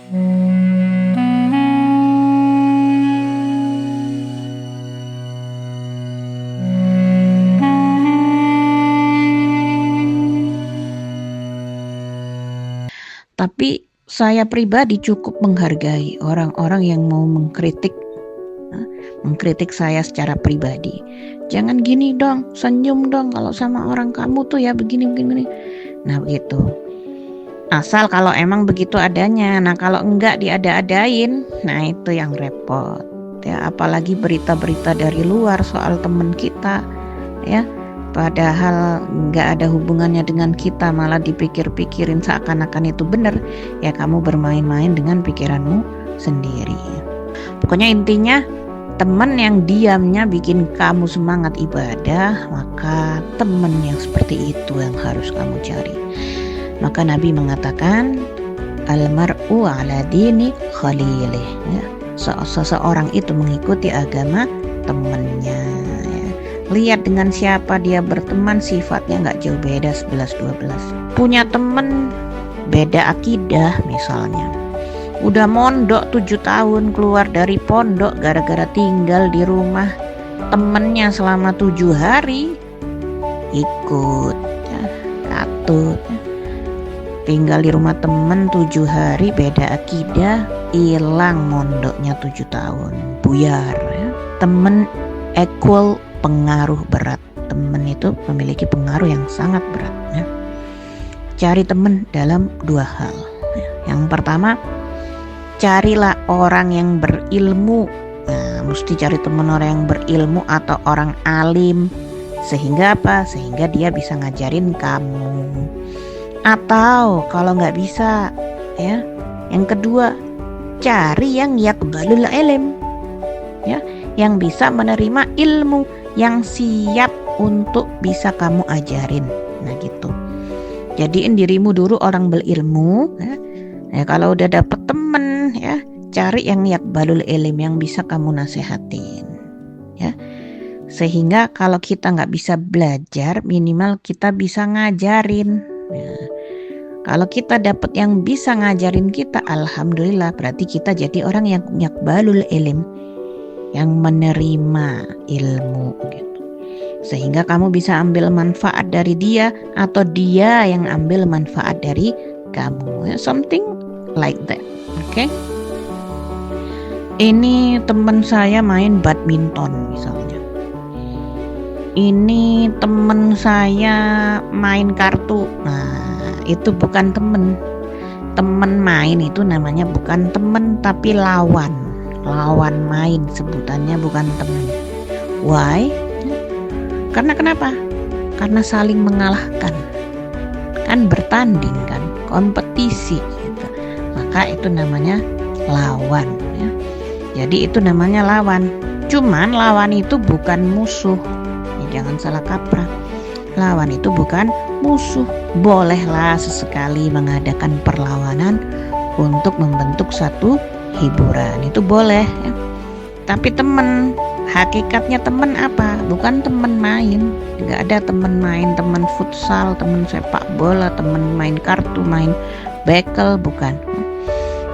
Tapi saya pribadi cukup menghargai orang-orang yang mau mengkritik saya secara pribadi. Jangan gini dong, senyum dong kalau sama orang kamu tuh ya begini. Nah begitu. Asal kalau emang begitu adanya. Nah kalau enggak diada-adain, nah itu yang repot. Ya apalagi berita-berita dari luar soal teman kita, ya. Padahal nggak ada hubungannya dengan kita, malah dipikir-pikirin seakan-akan itu benar. Ya kamu bermain-main dengan pikiranmu sendiri. Pokoknya intinya teman yang diamnya bikin kamu semangat ibadah, maka teman yang seperti itu yang harus kamu cari. Maka Nabi mengatakan almar'u ala dini khalilih, ya. Seseorang itu mengikuti agama temannya, ya. Lihat dengan siapa dia berteman, sifatnya nggak jauh beda 11-12. Punya teman beda akidah misalnya, udah mondok 7 tahun, keluar dari pondok gara-gara tinggal di rumah temennya selama 7 hari, ikut ya, katut ya. Tinggal di rumah temen 7 hari, beda akidah, hilang mondoknya 7 tahun, buyar ya. Temen equal pengaruh berat. Temen itu memiliki pengaruh yang sangat berat ya. Cari temen dalam 2 hal ya. Yang pertama, carilah orang yang berilmu. Nah, mesti cari teman orang yang berilmu atau orang alim. Sehingga apa? Sehingga dia bisa ngajarin kamu. Atau kalau nggak bisa, ya, yang kedua, cari yang yaqbalul ilm, ya, yang bisa menerima ilmu, yang siap untuk bisa kamu ajarin. Nah gitu. Jadiin dirimu dulu orang berilmu, ya. Ya, kalau udah dapet temen ya, cari yang yaqbalul ilm, yang bisa kamu nasehatin ya. Sehingga kalau kita nggak bisa belajar, minimal kita bisa ngajarin ya. Kalau kita dapet yang bisa ngajarin kita, alhamdulillah, berarti kita jadi orang yang yaqbalul ilm, yang menerima ilmu gitu. Sehingga kamu bisa ambil manfaat dari dia, atau dia yang ambil manfaat dari kamu, something like that. Oke. Ini teman saya main badminton misalnya. Ini teman saya main kartu. Nah, itu bukan teman. Teman main itu namanya bukan teman, tapi lawan. Lawan main sebutannya, bukan teman. Why? Karena kenapa? Karena saling mengalahkan. Kan bertanding kan, kompetisi gitu. Maka itu namanya lawan ya. Jadi itu namanya lawan. Cuman lawan itu bukan musuh ya, jangan salah kaprah. Lawan itu bukan musuh. Bolehlah sesekali mengadakan perlawanan untuk membentuk satu hiburan, itu boleh ya. Tapi teman, hakikatnya teman apa? Bukan teman main. Nggak ada teman main, teman futsal, teman sepak bola, teman main kartu, main bekel, bukan.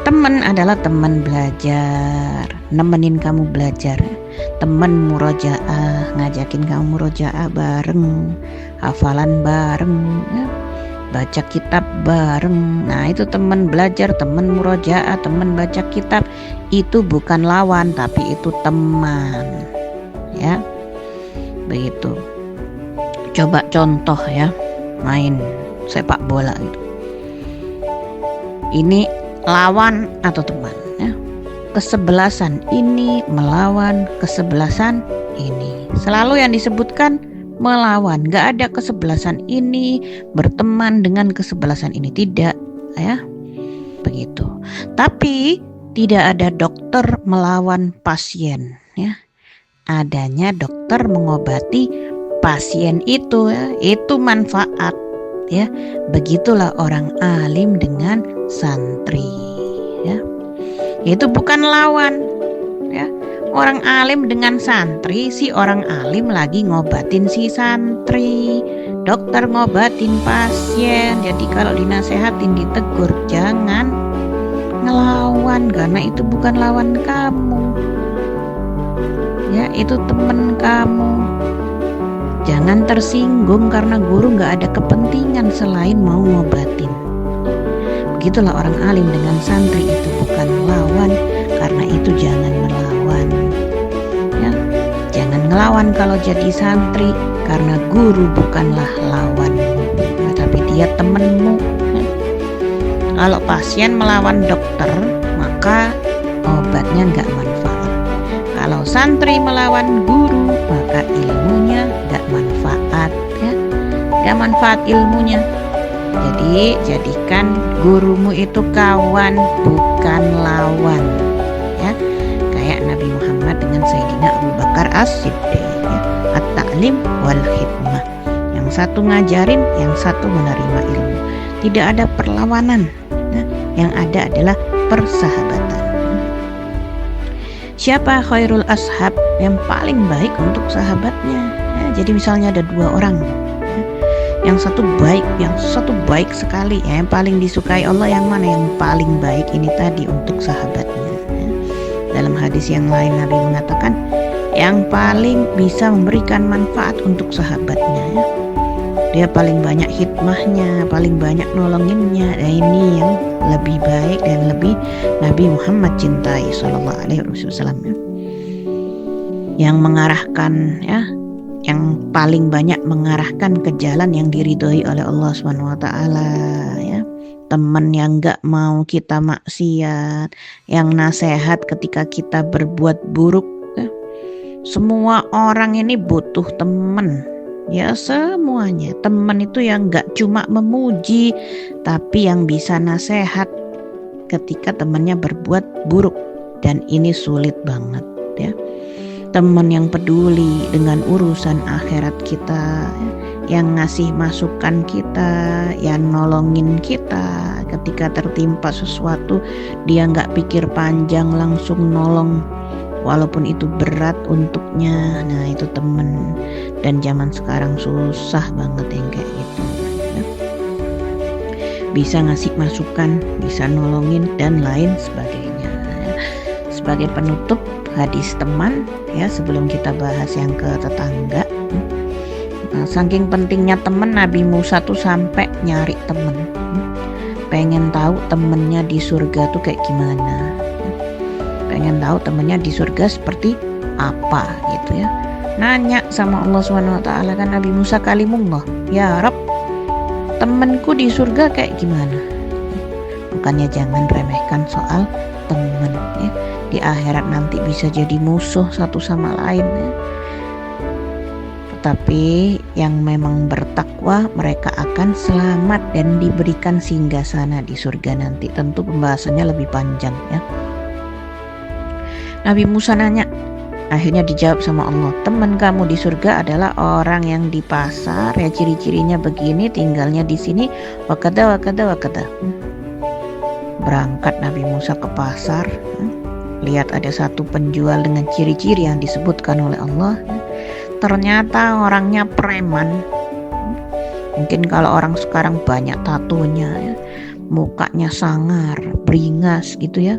Teman adalah teman belajar, nemenin kamu belajar. Teman murojaah, ngajakin kamu murojaah bareng, hafalan bareng ya. Baca kitab bareng. Nah itu teman belajar, teman murojaah, teman baca kitab. Itu bukan lawan, tapi itu teman ya. Begitu. Coba contoh ya, main sepak bola gitu. Ini lawan atau teman ya. Kesebelasan ini melawan kesebelasan ini. Selalu yang disebutkan melawan, gak ada kesebelasan ini berteman dengan kesebelasan ini, tidak ya. Begitu. Tapi tidak ada dokter melawan pasien ya. Adanya dokter mengobati pasien itu ya. Itu manfaat ya. Begitulah orang alim dengan santri ya. Itu bukan lawan ya. Orang alim dengan santri, si orang alim lagi ngobatin si santri. Dokter ngobatin pasien. Jadi kalau dinasehatin, ditegur, jangan ngelawan. melawan karena itu bukan lawan kamu. Ya, itu teman kamu. Jangan tersinggung karena guru gak ada kepentingan selain mau ngobatin. Begitulah orang alim dengan santri, itu bukan lawan, karena itu jangan melawan. Ya, jangan ngelawan kalau jadi santri, karena guru bukanlah lawanmu, tapi dia temenmu. Ya. Kalau pasien melawan dokter, maka obatnya gak manfaat. Kalau santri melawan guru, maka ilmunya gak manfaat, ya, gak manfaat ilmunya. Jadi jadikan gurumu itu kawan, bukan lawan, ya. Kayak Nabi Muhammad dengan Sayyidina Abu Bakar As-Siddiq, ya. At-ta'lim wal hikmah. Yang satu ngajarin, yang satu menerima ilmu. Tidak ada perlawanan, ya. Yang ada adalah persahabatan. Siapa khairul ashab, yang paling baik untuk sahabatnya, ya. Jadi misalnya ada 2 orang, ya. Yang satu baik sekali, ya. Yang paling disukai Allah yang mana? Yang paling baik ini tadi untuk sahabatnya, ya. Dalam hadis yang lain Nabi mengatakan yang paling bisa memberikan manfaat untuk sahabatnya, ya. Dia paling banyak hikmahnya, paling banyak nolonginnya. Nah, ini yang lebih baik dan lebih Nabi Muhammad cintai sallallahu alaihi wasallam, ya. Yang mengarahkan, ya, yang paling banyak mengarahkan ke jalan yang diridhoi oleh Allah Subhanahu wa taala, ya. Teman yang gak mau kita maksiat, yang nasihat ketika kita berbuat buruk, ya. Semua orang ini butuh teman. Ya, semuanya. Teman itu yang gak cuma memuji, tapi yang bisa nasihat ketika temannya berbuat buruk. Dan ini sulit banget, ya. Teman yang peduli dengan urusan akhirat kita, ya. Yang ngasih masukan kita, yang nolongin kita ketika tertimpa sesuatu, dia gak pikir panjang, langsung nolong walaupun itu berat untuknya. Nah, itu teman. Dan zaman sekarang susah banget yang kayak gitu, ya. Bisa ngasih masukan, bisa nolongin, dan lain sebagainya, ya. Sebagai penutup hadis teman, ya, sebelum kita bahas yang ke tetangga. Nah, saking pentingnya teman, Nabi Musa tuh sampai nyari teman, pengen tahu temennya di surga tuh kayak gimana, pengen tahu temennya di surga seperti apa gitu, ya. Nanya sama Allah Subhanahu wa taala, kan Nabi Musa kalimullah, ya Rabb, temanku di surga kayak gimana? Makanya jangan remehkan soal teman, ya. Di akhirat nanti bisa jadi musuh satu sama lain, ya. Tetapi yang memang bertakwa, mereka akan selamat dan diberikan singgasana di surga nanti. Tentu pembahasannya lebih panjang, ya. Nabi Musa nanya, akhirnya dijawab sama Allah, teman kamu di surga adalah orang yang di pasar, ya, ciri-cirinya begini, tinggalnya di sini, wakada. Berangkat Nabi Musa ke pasar, lihat ada satu penjual dengan ciri-ciri yang disebutkan oleh Allah. Ternyata orangnya preman. Mungkin kalau orang sekarang banyak tatonya, ya. Mukanya sangar, beringas gitu, ya.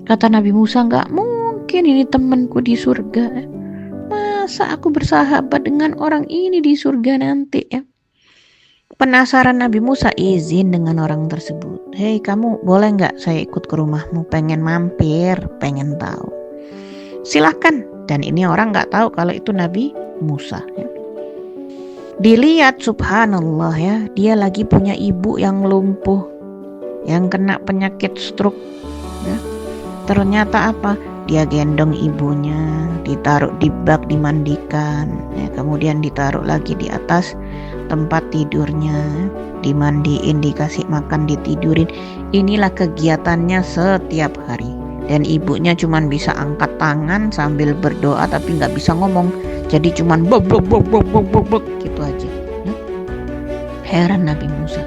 Kata Nabi Musa, gak mungkin ini temanku di surga. Masa aku bersahabat dengan orang ini di surga nanti, ya. Penasaran Nabi Musa izin dengan orang tersebut. Hei, kamu boleh gak saya ikut ke rumahmu? Pengen mampir, pengen tahu. Silahkan. Dan ini orang gak tahu kalau itu Nabi Musa, ya. Dilihat, subhanallah, ya, dia lagi punya ibu yang lumpuh, yang kena penyakit stroke, ya. Ternyata apa? Dia gendong ibunya, ditaruh di bak, dimandikan, ya, kemudian ditaruh lagi di atas tempat tidurnya, dimandiin, dikasih makan, ditidurin. Inilah kegiatannya setiap hari. Dan ibunya cuman bisa angkat tangan sambil berdoa, tapi nggak bisa ngomong. Jadi cuman bok gitu aja, ya. Heran Nabi Musa.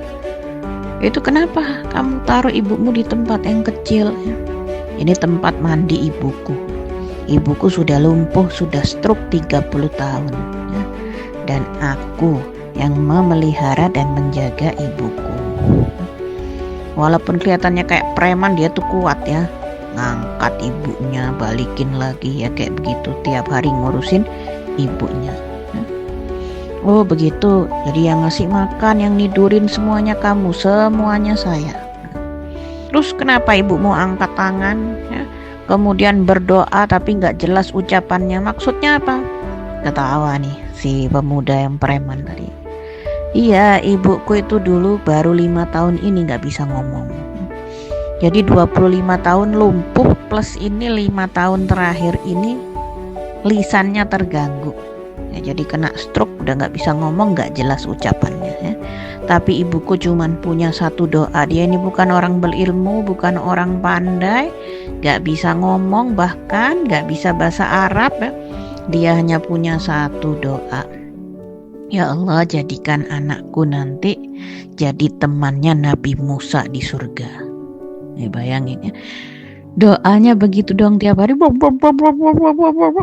Itu kenapa kamu taruh ibumu di tempat yang kecil, ya? Ini tempat mandi ibuku. Ibuku sudah lumpuh, sudah stroke 30 tahun, ya. Dan aku yang memelihara dan menjaga ibuku. Walaupun kelihatannya kayak preman, dia tuh kuat, ya. ngangkat ibunya, balikin lagi ya kayak begitu, tiap hari ngurusin ibunya. Oh begitu, jadi yang ngasih makan, yang nidurin semuanya kamu, semuanya saya. Terus kenapa ibu mau angkat tangan ya? Kemudian berdoa tapi nggak jelas ucapannya, maksudnya apa? Ketawa nih si pemuda yang preman tadi. Iya, ibuku itu dulu baru 5 tahun ini nggak bisa ngomong. Jadi 25 tahun lumpuh plus ini 5 tahun terakhir ini lisannya terganggu. Ya, jadi kena stroke, udah nggak bisa ngomong, nggak jelas ucapannya ya. Tapi ibuku cuman punya satu doa. Dia ini bukan orang berilmu, bukan orang pandai, nggak bisa ngomong, bahkan nggak bisa bahasa Arab ya. Dia hanya punya satu doa. Ya Allah, jadikan anakku nanti jadi temannya Nabi Musa di surga. Nih bayangin ya. Doanya begitu dong tiap hari.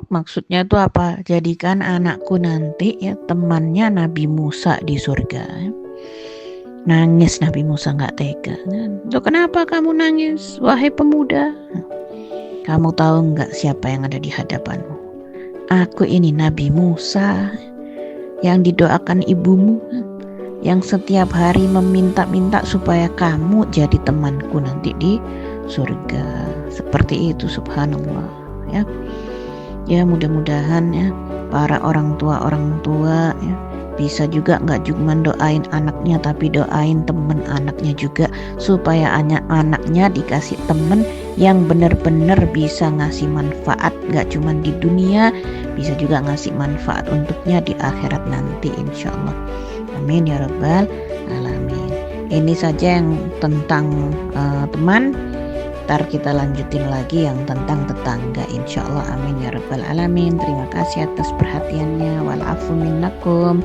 Maksudnya itu apa? Jadikan anakku nanti ya temannya Nabi Musa di surga. Nangis Nabi Musa, nggak tega. Tuh kenapa kamu nangis, wahai pemuda? Kamu tahu nggak siapa yang ada di hadapanmu? Aku ini Nabi Musa yang didoakan ibumu, yang setiap hari meminta-minta supaya kamu jadi temanku nanti di surga. Seperti itu, subhanallah ya. Ya mudah-mudahan ya para orang tua ya bisa juga nggak cuma doain anaknya, tapi doain temen anaknya juga, supaya anaknya dikasih temen yang benar-benar bisa ngasih manfaat, nggak cuma di dunia, bisa juga ngasih manfaat untuknya di akhirat nanti insyaallah. Amin ya rabbal alamin. Ini saja yang tentang teman. Ntar kita lanjutin lagi yang tentang tetangga insyaallah. Amin ya rabbal alamin. Terima kasih atas perhatiannya. Wal afu minnakum.